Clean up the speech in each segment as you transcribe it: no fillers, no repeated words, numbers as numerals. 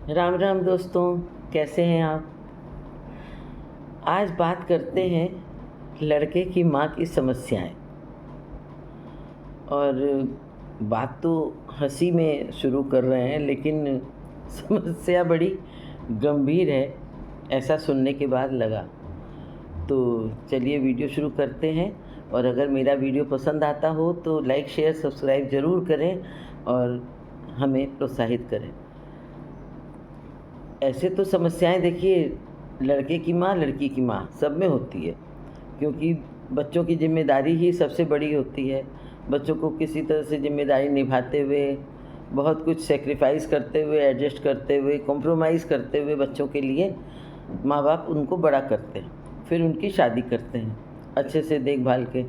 राम राम दोस्तों, कैसे हैं आप। आज बात करते हैं लड़के की माँ की समस्याएं। और बात तो हंसी में शुरू कर रहे हैं, लेकिन समस्या बड़ी गंभीर है, ऐसा सुनने के बाद लगा। तो चलिए वीडियो शुरू करते हैं। और अगर मेरा वीडियो पसंद आता हो तो लाइक शेयर सब्सक्राइब ज़रूर करें और हमें प्रोत्साहित करें। ऐसे तो समस्याएं देखिए, लड़के की माँ लड़की की माँ सब में होती है, क्योंकि बच्चों की जिम्मेदारी ही सबसे बड़ी होती है। बच्चों को किसी तरह से जिम्मेदारी निभाते हुए, बहुत कुछ सेक्रीफाइस करते हुए, एडजस्ट करते हुए, कॉम्प्रोमाइज़ करते हुए बच्चों के लिए माँ बाप उनको बड़ा करते हैं, फिर उनकी शादी करते हैं अच्छे से देखभाल के।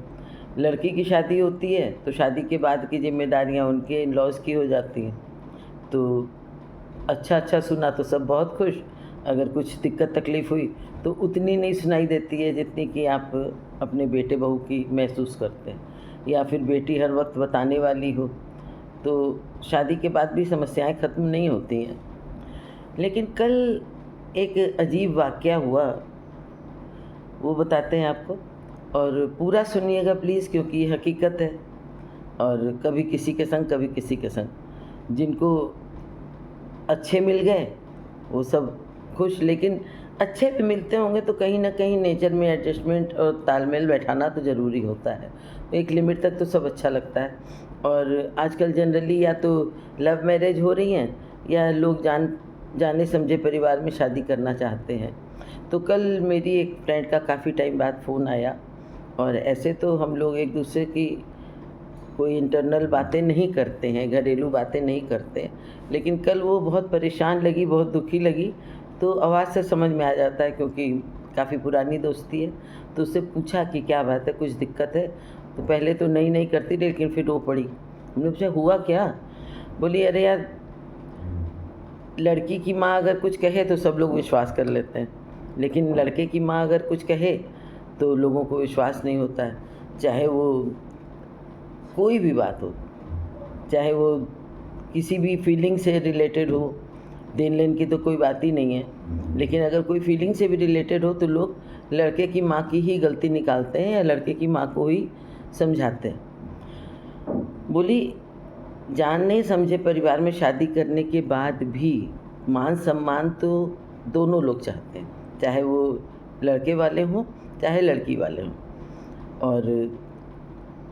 लड़की की शादी होती है तो शादी के बाद की जिम्मेदारियाँ उनके इन लॉज की हो जाती हैं। तो अच्छा सुना तो सब बहुत खुश, अगर कुछ दिक्कत तकलीफ़ हुई तो उतनी नहीं सुनाई देती है जितनी कि आप अपने बेटे बहू की महसूस करते हैं, या फिर बेटी हर वक्त बताने वाली हो। तो शादी के बाद भी समस्याएं ख़त्म नहीं होती हैं। लेकिन कल एक अजीब वाक़या हुआ, वो बताते हैं आपको, और पूरा सुनिएगा प्लीज़, क्योंकि ये हकीकत है। और कभी किसी के संग कभी किसी के संग, जिनको अच्छे मिल गए वो सब खुश, लेकिन अच्छे भी मिलते होंगे तो कहीं ना कहीं नेचर में एडजस्टमेंट और तालमेल बैठाना तो ज़रूरी होता है। एक लिमिट तक तो सब अच्छा लगता है। और आजकल जनरली या तो लव मैरिज हो रही हैं, या लोग जाने समझे परिवार में शादी करना चाहते हैं। तो कल मेरी एक फ्रेंड का काफ़ी टाइम बाद फ़ोन आया, और ऐसे तो हम लोग एक दूसरे की कोई इंटरनल बातें नहीं करते हैं, घरेलू बातें नहीं करते हैं, लेकिन कल वो बहुत परेशान लगी, बहुत दुखी लगी। तो आवाज़ से समझ में आ जाता है, क्योंकि काफ़ी पुरानी दोस्ती है। तो उससे पूछा कि क्या बात है, कुछ दिक्कत है। तो पहले तो नहीं करती, लेकिन फिर रो पड़ी। हमने पूछा हुआ क्या। बोली अरे यार, लड़की की माँ अगर कुछ कहे तो सब लोग विश्वास कर लेते हैं, लेकिन लड़के की माँ अगर कुछ कहे तो लोगों को विश्वास नहीं होता है। चाहे वो कोई भी बात हो, चाहे वो किसी भी फीलिंग से रिलेटेड हो, देन लेन की तो कोई बात ही नहीं है, लेकिन अगर कोई फीलिंग से भी रिलेटेड हो तो लोग लड़के की माँ की ही गलती निकालते हैं या लड़के की माँ को ही समझाते हैं। बोली जानने समझे परिवार में शादी करने के बाद भी मान सम्मान तो दोनों लोग चाहते हैं, चाहे वो लड़के वाले हों चाहे लड़की वाले हों। और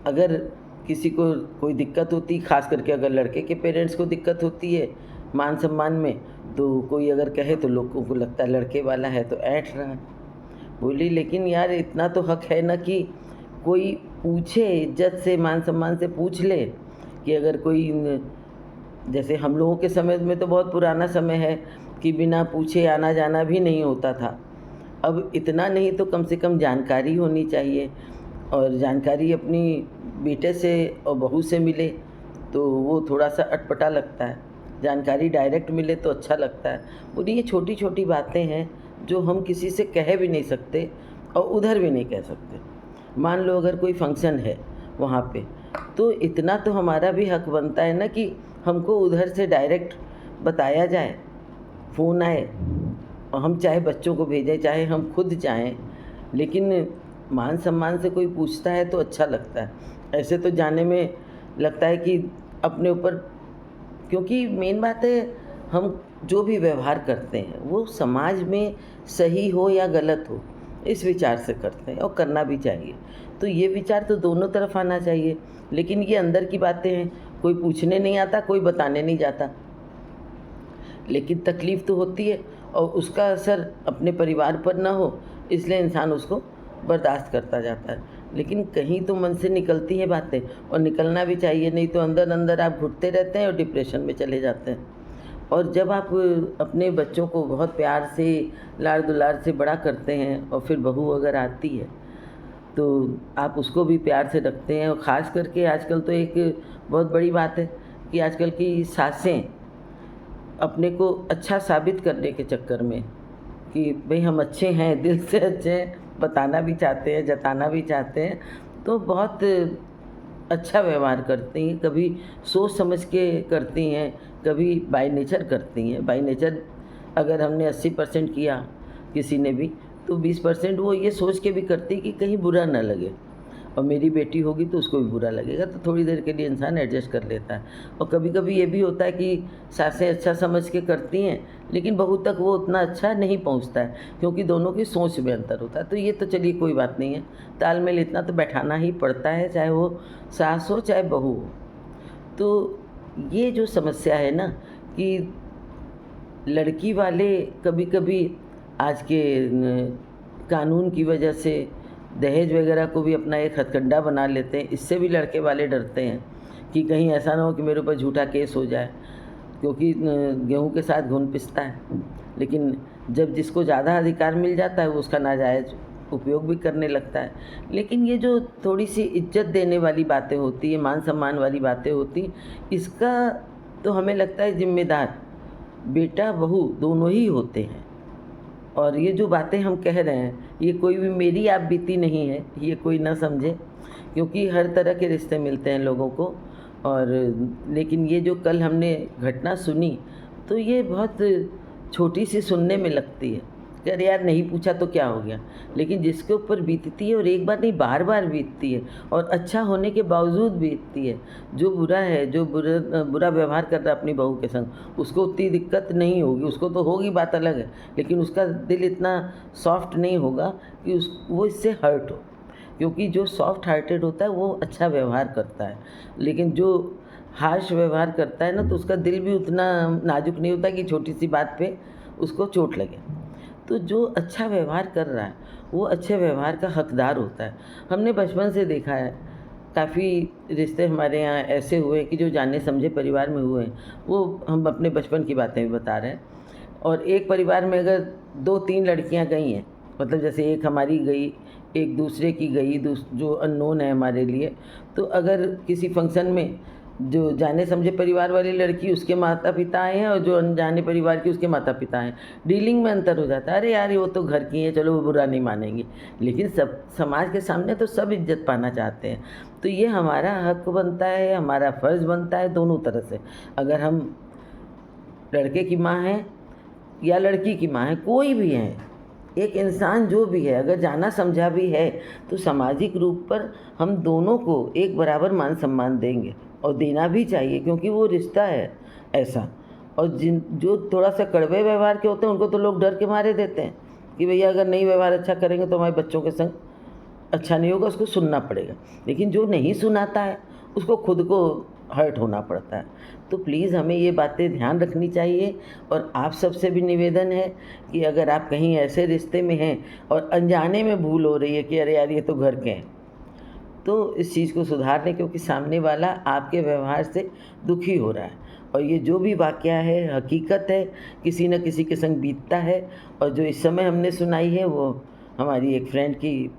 अगर किसी को कोई दिक्कत होती, ख़ास करके अगर लड़के के पेरेंट्स को दिक्कत होती है मान सम्मान में, तो कोई अगर कहे तो लोगों को लगता है लड़के वाला है तो ऐंठ रहा है। बोली लेकिन यार इतना तो हक है ना कि कोई पूछे, इज्जत से मान सम्मान से पूछ ले। कि अगर कोई जैसे हम लोगों के समय में तो बहुत पुराना समय है कि बिना पूछे आना जाना भी नहीं होता था। अब इतना नहीं तो कम से कम जानकारी होनी चाहिए, और जानकारी अपनी बेटे से और बहू से मिले तो वो थोड़ा सा अटपटा लगता है, जानकारी डायरेक्ट मिले तो अच्छा लगता है। बोली ये छोटी छोटी बातें हैं जो हम किसी से कह भी नहीं सकते और उधर भी नहीं कह सकते। मान लो अगर कोई फंक्शन है वहाँ पे, तो इतना तो हमारा भी हक बनता है ना कि हमको उधर से डायरेक्ट बताया जाए, फ़ोन आए, और हम चाहे बच्चों को भेजें चाहे हम खुद चाहें, लेकिन मान सम्मान से कोई पूछता है तो अच्छा लगता है। ऐसे तो जाने में लगता है कि अपने ऊपर, क्योंकि मेन बात है हम जो भी व्यवहार करते हैं वो समाज में सही हो या गलत हो इस विचार से करते हैं, और करना भी चाहिए। तो ये विचार तो दोनों तरफ आना चाहिए, लेकिन ये अंदर की बातें हैं, कोई पूछने नहीं आता, कोई बताने नहीं जाता, लेकिन तकलीफ़ तो होती है और उसका असर अपने परिवार पर ना हो इसलिए इंसान उसको बर्दाश्त करता जाता है। लेकिन कहीं तो मन से निकलती हैं बातें, और निकलना भी चाहिए, नहीं तो अंदर अंदर आप घुटते रहते हैं और डिप्रेशन में चले जाते हैं। और जब आप अपने बच्चों को बहुत प्यार से लाड़ दुलार से बड़ा करते हैं और फिर बहू अगर आती है तो आप उसको भी प्यार से रखते हैं। और ख़ास करके आजकल तो एक बहुत बड़ी बात है कि आजकल की सासें अपने को अच्छा साबित करने के चक्कर में कि भाई हम अच्छे हैं, दिल से अच्छे हैं, बताना भी चाहते हैं, जताना भी चाहते हैं, तो बहुत अच्छा व्यवहार करती हैं। कभी सोच समझ के करती हैं, कभी बाय नेचर करती हैं। बाय नेचर अगर हमने 80% किया किसी ने भी, तो 20% वो ये सोच के भी करती कि कहीं बुरा ना लगे, और मेरी बेटी होगी तो उसको भी बुरा लगेगा, तो थोड़ी देर के लिए इंसान एडजस्ट कर लेता है। और कभी कभी ये भी होता है कि सासें अच्छा समझ के करती हैं, लेकिन बहू तक वो उतना अच्छा नहीं पहुंचता है, क्योंकि दोनों की सोच में अंतर होता है। तो ये तो चलिए कोई बात नहीं है, तालमेल इतना तो बैठाना ही पड़ता है, चाहे वो सास हो चाहे बहू हो। तो ये जो समस्या है ना, कि लड़की वाले कभी कभी आज के कानून की वजह से दहेज वगैरह को भी अपना एक हथकंडा बना लेते हैं। इससे भी लड़के वाले डरते हैं कि कहीं ऐसा ना हो कि मेरे ऊपर झूठा केस हो जाए, क्योंकि गेहूं के साथ घुन पिसता है। लेकिन जब जिसको ज़्यादा अधिकार मिल जाता है वो उसका नाजायज़ उपयोग भी करने लगता है। लेकिन ये जो थोड़ी सी इज्जत देने वाली बातें होती है, मान सम्मान वाली बातें होती, इसका तो हमें लगता है जिम्मेदार बेटा बहू दोनों ही होते हैं। और ये जो बातें हम कह रहे हैं, ये कोई भी मेरी आप बीती नहीं है, ये कोई ना समझे, क्योंकि हर तरह के रिश्ते मिलते हैं लोगों को। और लेकिन ये जो कल हमने घटना सुनी, तो ये बहुत छोटी सी सुनने में लगती है कि अरे यार नहीं पूछा तो क्या हो गया, लेकिन जिसके ऊपर बीतती है, और एक बार नहीं बार बार बीतती है, और अच्छा होने के बावजूद बीतती है। जो बुरा है, जो बुरा व्यवहार कर रहा है अपनी बहू के संग, उसको उतनी दिक्कत नहीं होगी, उसको तो होगी, बात अलग है, लेकिन उसका दिल इतना सॉफ्ट नहीं होगा कि वो इससे हर्ट हो, क्योंकि जो सॉफ्ट हार्टेड होता है वो अच्छा व्यवहार करता है। लेकिन जो हार्श व्यवहार करता है ना, तो उसका दिल भी उतना नाजुक नहीं होता कि छोटी सी बात पे उसको चोट लगे। तो जो अच्छा व्यवहार कर रहा है वो अच्छे व्यवहार का हकदार होता है। हमने बचपन से देखा है, काफ़ी रिश्ते हमारे यहाँ ऐसे हुए कि जो जाने समझे परिवार में हुए हैं, वो हम अपने बचपन की बातें भी बता रहे हैं। और एक परिवार में अगर 2-3 लड़कियाँ गई हैं, मतलब जैसे एक हमारी गई, एक दूसरे की गई, जो अननोन है हमारे लिए, तो अगर किसी फंक्शन में जो जाने समझे परिवार वाली लड़की, उसके माता पिता आए हैं, और जो अनजाने परिवार की उसके माता पिता हैं, डीलिंग में अंतर हो जाता है। अरे यार वो तो घर की है, चलो वो बुरा नहीं मानेंगे, लेकिन सब समाज के सामने तो सब इज्जत पाना चाहते हैं। तो ये हमारा हक बनता है, हमारा फ़र्ज़ बनता है दोनों तरह से। अगर हम लड़के की माँ हैं या लड़की की माँ है, कोई भी है, एक इंसान जो भी है, अगर जाना समझा भी है, तो सामाजिक रूप पर हम दोनों को एक बराबर मान सम्मान देंगे, और देना भी चाहिए, क्योंकि वो रिश्ता है ऐसा। और जो थोड़ा सा कड़वे व्यवहार के होते हैं, उनको तो लोग डर के मारे देते हैं कि भैया अगर नहीं व्यवहार अच्छा करेंगे तो हमारे बच्चों के संग अच्छा नहीं होगा, उसको सुनना पड़ेगा। लेकिन जो नहीं सुनाता है उसको खुद को हर्ट होना पड़ता है। तो प्लीज़ हमें ये बातें ध्यान रखनी चाहिए। और आप सबसे भी निवेदन है कि अगर आप कहीं ऐसे रिश्ते में हैं और अनजाने में भूल हो रही है कि अरे यार ये तो घर के हैं, तो इस चीज़ को सुधार लें, क्योंकि सामने वाला आपके व्यवहार से दुखी हो रहा है। और ये जो भी वाक़या है हकीकत है, किसी न किसी के संग बीतता है। और जो इस समय हमने सुनाई है वो हमारी एक फ्रेंड की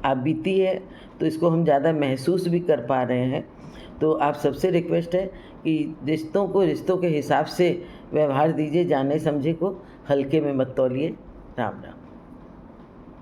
आप बीती है, तो इसको हम ज़्यादा महसूस भी कर पा रहे हैं। तो आप सबसे रिक्वेस्ट है कि रिश्तों को रिश्तों के हिसाब से व्यवहार दीजिए, जाने समझे को हल्के में मत तौलिए। राम राम।